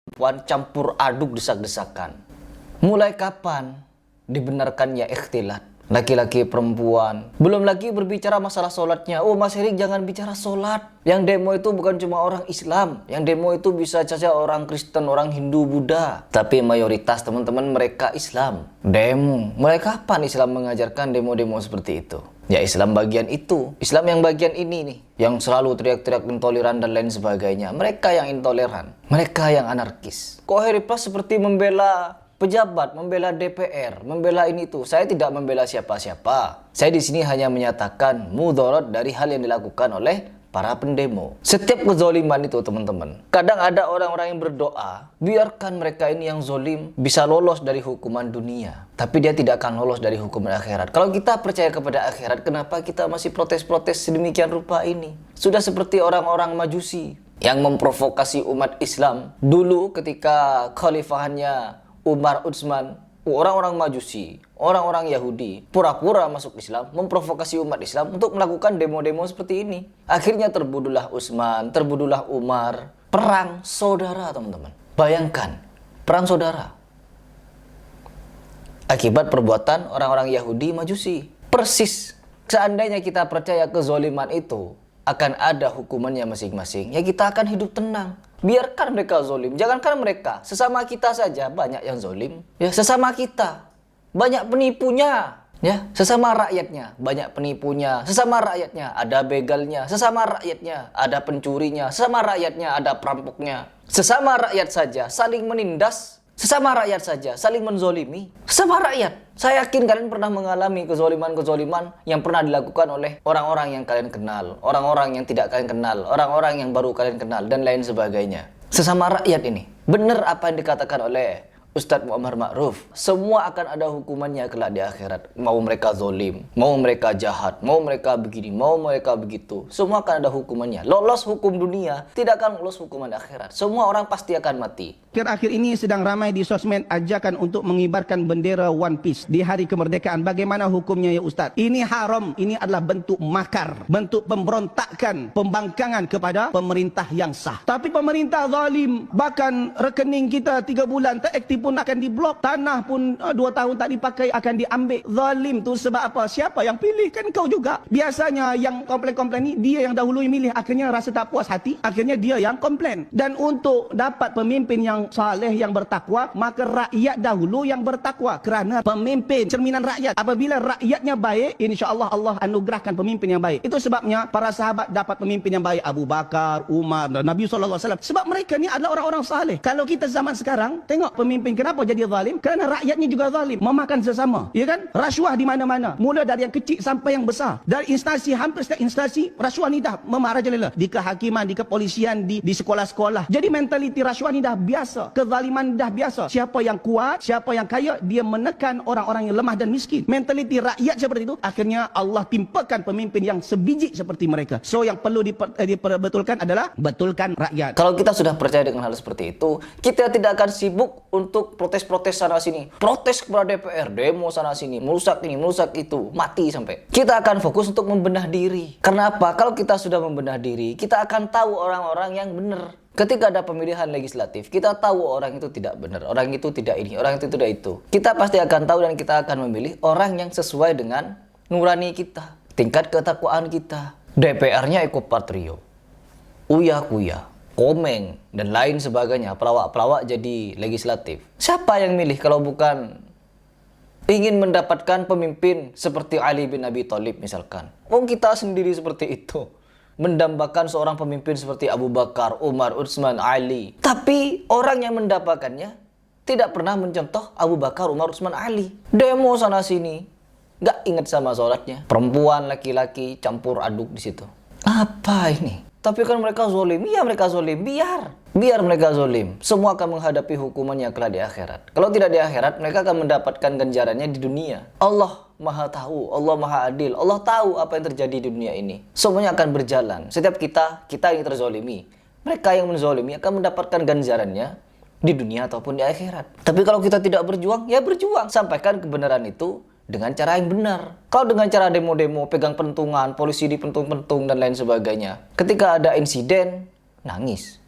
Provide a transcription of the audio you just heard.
perempuan campur aduk desak-desakan. Mulai kapan dibenarkannya ikhtilat? Laki-laki perempuan. Belum lagi berbicara masalah sholatnya. Oh Mas Erik, jangan bicara sholat. Yang demo itu bukan cuma orang Islam. Yang demo itu bisa saja orang Kristen, orang Hindu, Buddha. Tapi mayoritas teman-teman mereka Islam. Demo. Mulai kapan Islam mengajarkan demo-demo seperti itu? Ya Islam bagian itu. Islam yang bagian ini nih. Yang selalu teriak-teriak intoleran dan lain sebagainya. Mereka yang intoleran. Mereka yang anarkis. Kok Harry Plus seperti membela pejabat, membela DPR, membela ini itu. Saya tidak membela siapa-siapa. Saya di sini hanya menyatakan mudarat dari hal yang dilakukan oleh para pendemo. Setiap kezoliman itu teman-teman. Kadang ada orang-orang yang berdoa, biarkan mereka ini yang zolim bisa lolos dari hukuman dunia. Tapi dia tidak akan lolos dari hukuman akhirat. Kalau kita percaya kepada akhirat, kenapa kita masih protes-protes sedemikian rupa ini? Sudah seperti orang-orang Majusi yang memprovokasi umat Islam. Dulu ketika khalifahannya Umar Utsman, orang-orang Majusi, orang-orang Yahudi, pura-pura masuk Islam, memprovokasi umat Islam untuk melakukan demo-demo seperti ini. Akhirnya terbunuhlah Utsman, terbunuhlah Umar. Perang saudara, teman-teman. Bayangkan, perang saudara. Akibat perbuatan orang-orang Yahudi Majusi. Persis, seandainya kita percaya kezoliman itu akan ada hukumannya masing-masing, ya kita akan hidup tenang. Biarkan mereka zolim. Jangankan mereka, sesama kita saja banyak yang zolim. Ya, sesama kita banyak penipunya. Ya, sesama rakyatnya banyak penipunya. Sesama rakyatnya ada begalnya. Sesama rakyatnya ada pencurinya. Sesama rakyatnya ada perampoknya. Sesama rakyat saja saling menindas. Sesama rakyat saja saling menzolimi. Sesama rakyat. Saya yakin kalian pernah mengalami kezoliman-kezoliman yang pernah dilakukan oleh orang-orang yang kalian kenal, orang-orang yang tidak kalian kenal, orang-orang yang baru kalian kenal, dan lain sebagainya. Sesama rakyat ini. Benar apa yang dikatakan oleh Ustadz Muammar Ma'ruf. Semua akan ada hukumannya kelak di akhirat. Mau mereka zolim, mau mereka jahat, mau mereka begini, mau mereka begitu. Semua akan ada hukumannya. Lolos hukum dunia, tidak akan lolos hukuman akhirat. Semua orang pasti akan mati. Akhir-akhir ini sedang ramai di sosmed ajakan untuk mengibarkan bendera One Piece di hari kemerdekaan. Bagaimana hukumnya ya Ustaz? Ini haram, ini adalah bentuk makar, bentuk pemberontakan, pembangkangan kepada pemerintah yang sah. Tapi pemerintah zalim, bahkan rekening kita 3 bulan tak aktif pun akan diblok, tanah pun 2 tahun tak dipakai akan diambil. Zalim tu sebab apa? Siapa yang pilih? Kan kau juga. Biasanya yang komplain-komplain ni dia yang dahulu milih, akhirnya rasa tak puas hati, akhirnya dia yang komplain. Dan untuk dapat pemimpin yang saleh, yang bertakwa, maka rakyat dahulu yang bertakwa. Kerana pemimpin cerminan rakyat. Apabila rakyatnya baik, insya-Allah Allah anugerahkan pemimpin yang baik. Itu sebabnya para sahabat dapat pemimpin yang baik, Abu Bakar, Umar dan Nabi SAW. Sebab mereka ni adalah orang-orang saleh. Kalau kita zaman sekarang tengok pemimpin kenapa jadi zalim? Kerana rakyatnya juga zalim, memakan sesama, ya kan? Rasuah di mana-mana, mula dari yang kecil sampai yang besar. Dari instansi, hampir setiap instansi rasuah ni dah memarajalela. Di kehakiman, di kepolisian, di sekolah-sekolah. Jadi mentaliti rasuah ni dah biasa. Kezaliman dah biasa. Siapa yang kuat, siapa yang kaya, dia menekan orang-orang yang lemah dan miskin. Mentaliti rakyat seperti itu, akhirnya Allah timpakan pemimpin yang sebiji seperti mereka. So yang perlu diperbetulkan adalah betulkan rakyat. Kalau kita sudah percaya dengan hal seperti itu, kita tidak akan sibuk untuk protes-protes sana sini. Protes kepada DPR, demo sana sini, merusak ini, merusak itu, mati sampai. Kita akan fokus untuk membenah diri. Kenapa? Kalau kita sudah membenah diri, kita akan tahu orang-orang yang benar. Ketika ada pemilihan legislatif, kita tahu orang itu tidak benar, orang itu tidak ini, orang itu tidak itu. Kita pasti akan tahu dan kita akan memilih orang yang sesuai dengan nurani kita, tingkat ketakwaan kita. DPR-nya ekopatrio, uya-kuya, Komeng, dan lain sebagainya, pelawak-pelawak jadi legislatif. Siapa yang milih kalau bukan ingin mendapatkan pemimpin seperti Ali bin Abi Thalib misalkan? Oh, kita sendiri seperti itu. Mendambakan seorang pemimpin seperti Abu Bakar, Umar, Utsman, Ali. Tapi orang yang mendapatkannya tidak pernah mencontoh Abu Bakar, Umar, Utsman, Ali. Demo sana sini, gak ingat sama sholatnya. Perempuan, laki-laki campur aduk di situ. Apa ini? Tapi kan mereka zolim. Iya mereka zolim. Biar mereka zolim. Semua akan menghadapi hukumannya kelak di akhirat. Kalau tidak di akhirat, mereka akan mendapatkan ganjarannya di dunia. Allah Maha tahu, Allah Maha adil. Allah tahu apa yang terjadi di dunia ini. Semuanya akan berjalan. Setiap kita yang terzolimi. Mereka yang menzolimi akan mendapatkan ganjarannya di dunia ataupun di akhirat. Tapi kalau kita tidak berjuang, ya berjuang. Sampaikan kebenaran itu dengan cara yang benar. Kalau dengan cara demo-demo, pegang pentungan, polisi dipentung-pentung dan lain sebagainya. Ketika ada insiden, nangis.